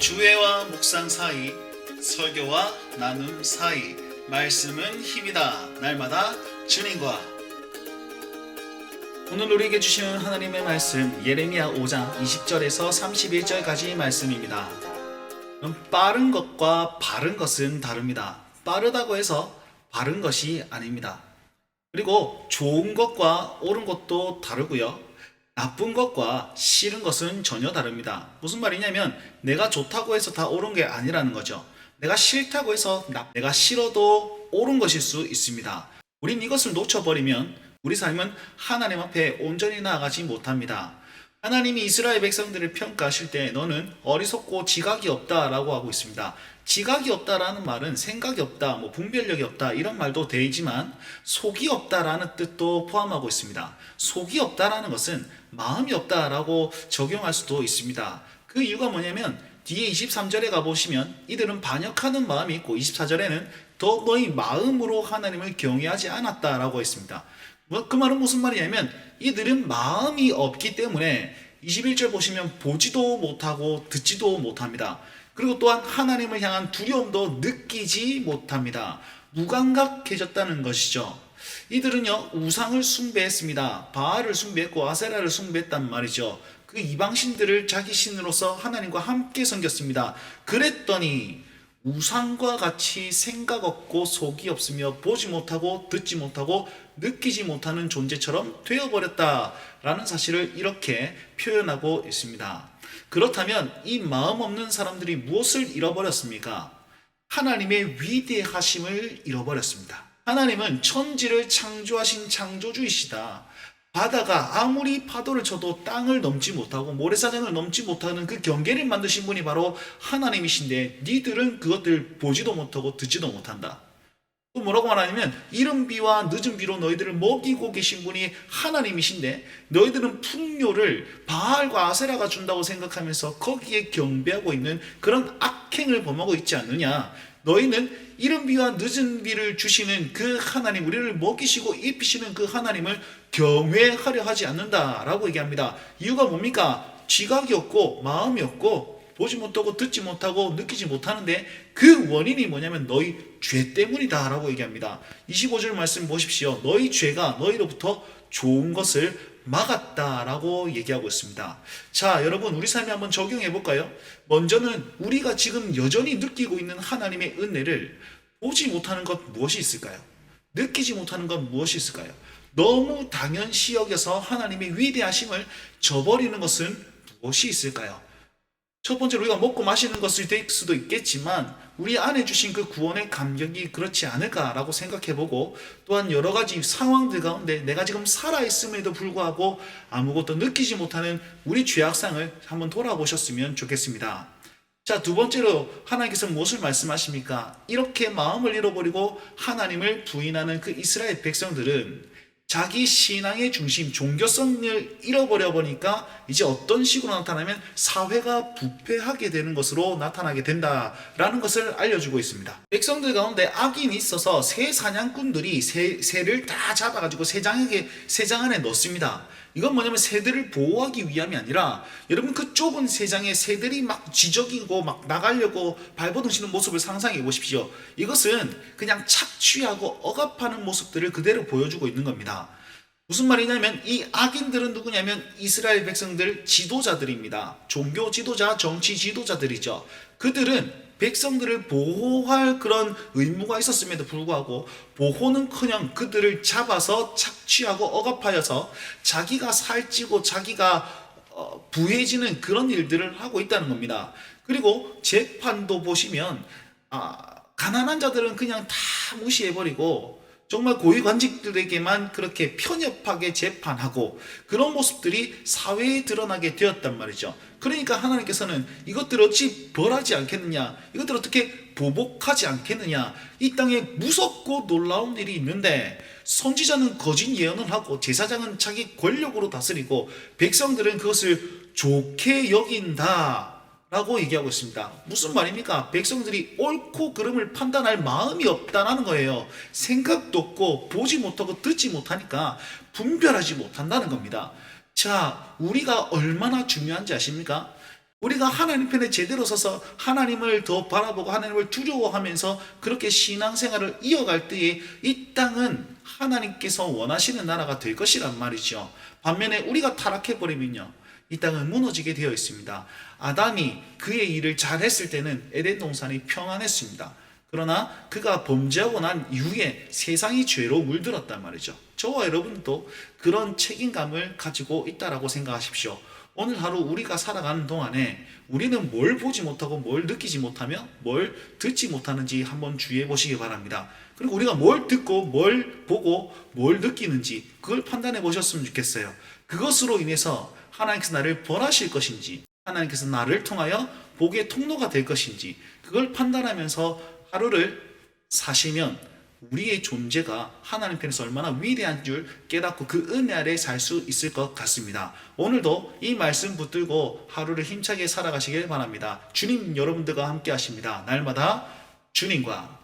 주회와 묵상 사이, 설교와 나눔 사이, 말씀은 힘이다. 날마다 주님과. 오늘 우리에게 주시는 하나님의 말씀, 예레미야 5장 20절에서 31절까지 말씀입니다. 빠른 것과 바른 것은 다릅니다. 빠르다고 해서 바른 것이 아닙니다. 그리고 좋은 것과 옳은 것도 다르고요. 나쁜 것과 싫은 것은 전혀 다릅니다. 무슨 말이냐면 내가 좋다고 해서 다 옳은 게 아니라는 거죠. 내가 싫다고 해서 내가 싫어도 옳은 것일 수 있습니다. 우린 이것을 놓쳐버리면 우리 삶은 하나님 앞에 온전히 나아가지 못합니다. 하나님이 이스라엘 백성들을 평가하실 때 너는 어리석고 지각이 없다라고 하고 있습니다. 지각이 없다라는 말은 생각이 없다, 분별력이 없다 이런 말도 되지만 속이 없다라는 뜻도 포함하고 있습니다. 속이 없다라는 것은 마음이 없다라고 적용할 수도 있습니다. 그 이유가 뭐냐면 뒤에 23절에 가보시면 이들은 반역하는 마음이 있고 24절에는 더 너희 마음으로 하나님을 경외하지 않았다라고 했습니다. 그 말은 무슨 말이냐면 이들은 마음이 없기 때문에 21절 보시면 보지도 못하고 듣지도 못합니다. 그리고 또한 하나님을 향한 두려움도 느끼지 못합니다. 무감각해졌다는 것이죠. 이들은요 우상을 숭배했습니다. 바알을 숭배했고 아세라를 숭배했단 말이죠. 그 이방신들을 자기 신으로서 하나님과 함께 섬겼습니다. 그랬더니 우상과 같이 생각 없고 속이 없으며 보지 못하고 듣지 못하고 느끼지 못하는 존재처럼 되어버렸다라는 사실을 이렇게 표현하고 있습니다. 그렇다면 이 마음 없는 사람들이 무엇을 잃어버렸습니까? 하나님의 위대하심을 잃어버렸습니다. 하나님은 천지를 창조하신 창조주이시다. 바다가 아무리 파도를 쳐도 땅을 넘지 못하고 모래사장을 넘지 못하는 그 경계를 만드신 분이 바로 하나님이신데 니들은 그것들 보지도 못하고 듣지도 못한다. 또 뭐라고 말하냐면 이른 비와 늦은 비로 너희들을 먹이고 계신 분이 하나님이신데 너희들은 풍요를 바알과 아세라가 준다고 생각하면서 거기에 경배하고 있는 그런 악행을 범하고 있지 않느냐. 너희는 이른 비와 늦은 비를 주시는 그 하나님, 우리를 먹이시고 입히시는 그 하나님을 경외하려 하지 않는다라고 얘기합니다. 이유가 뭡니까? 지각이 없고 마음이 없고 보지 못하고 듣지 못하고 느끼지 못하는데 그 원인이 뭐냐면 너희 죄 때문이다 라고 얘기합니다. 25절 말씀 보십시오. 너희 죄가 너희로부터 좋은 것을 막았다라고 얘기하고 있습니다. 자, 여러분 우리 삶에 한번 적용해 볼까요? 먼저는 우리가 지금 여전히 느끼고 있는 하나님의 은혜를 보지 못하는 것 무엇이 있을까요? 느끼지 못하는 것 무엇이 있을까요? 너무 당연시 여겨서 하나님의 위대하심을 저버리는 것은 무엇이 있을까요? 첫 번째로 우리가 먹고 마시는 것이 될 수도 있겠지만 우리 안에 주신 그 구원의 감격이 그렇지 않을까라고 생각해보고 또한 여러 가지 상황들 가운데 내가 지금 살아있음에도 불구하고 아무것도 느끼지 못하는 우리 죄악상을 한번 돌아보셨으면 좋겠습니다. 자, 두 번째로 하나님께서 무엇을 말씀하십니까? 이렇게 마음을 잃어버리고 하나님을 부인하는 그 이스라엘 백성들은 자기 신앙의 중심, 종교성을 잃어버려 보니까 이제 어떤 식으로 나타나면 사회가 부패하게 되는 것으로 나타나게 된다라는 것을 알려주고 있습니다. 백성들 가운데 악인이 있어서 새 사냥꾼들이 새를 다 잡아가지고 새장 안에 넣습니다. 이건 뭐냐면 새들을 보호하기 위함이 아니라 여러분 그 좁은 새장에 새들이 막 지저귀고 막 나가려고 발버둥치는 모습을 상상해 보십시오. 이것은 그냥 착취하고 억압하는 모습들을 그대로 보여주고 있는 겁니다. 무슨 말이냐면 이 악인들은 누구냐면 이스라엘 백성들 지도자들입니다. 종교 지도자, 정치 지도자들이죠. 그들은 백성들을 보호할 그런 의무가 있었음에도 불구하고 보호는커녕 그들을 잡아서 착취하고 억압하여서 자기가 살찌고 자기가 부해지는 그런 일들을 하고 있다는 겁니다. 그리고 재판도 보시면 가난한 자들은 그냥 다 무시해버리고 정말 고위관직들에게만 그렇게 편협하게 재판하고 그런 모습들이 사회에 드러나게 되었단 말이죠. 그러니까 하나님께서는 이것들을 어찌 벌하지 않겠느냐, 이것들을 어떻게 보복하지 않겠느냐, 이 땅에 무섭고 놀라운 일이 있는데 선지자는 거짓 예언을 하고 제사장은 자기 권력으로 다스리고 백성들은 그것을 좋게 여긴다 라고 얘기하고 있습니다. 무슨 말입니까? 백성들이 옳고 그름을 판단할 마음이 없다는 거예요. 생각도 없고 보지 못하고 듣지 못하니까 분별하지 못한다는 겁니다. 자, 우리가 얼마나 중요한지 아십니까? 우리가 하나님 편에 제대로 서서 하나님을 더 바라보고 하나님을 두려워하면서 그렇게 신앙생활을 이어갈 때에 이 땅은 하나님께서 원하시는 나라가 될 것이란 말이죠. 반면에 우리가 타락해버리면요, 이 땅은 무너지게 되어 있습니다. 아담이 그의 일을 잘했을 때는 에덴 동산이 평안했습니다. 그러나 그가 범죄하고 난 이후에 세상이 죄로 물들었단 말이죠. 저와 여러분도 그런 책임감을 가지고 있다라고 생각하십시오. 오늘 하루 우리가 살아가는 동안에 우리는 뭘 보지 못하고 뭘 느끼지 못하며 뭘 듣지 못하는지 한번 주의해 보시기 바랍니다. 그리고 우리가 뭘 듣고 뭘 보고 뭘 느끼는지 그걸 판단해 보셨으면 좋겠어요. 그것으로 인해서 하나님께서 나를 벌하실 것인지, 하나님께서 나를 통하여 복의 통로가 될 것인지, 그걸 판단하면서 하루를 사시면 우리의 존재가 하나님 편에서 얼마나 위대한 줄 깨닫고 그 은혜 아래 살 수 있을 것 같습니다. 오늘도 이 말씀 붙들고 하루를 힘차게 살아가시길 바랍니다. 주님 여러분들과 함께 하십니다. 날마다 주님과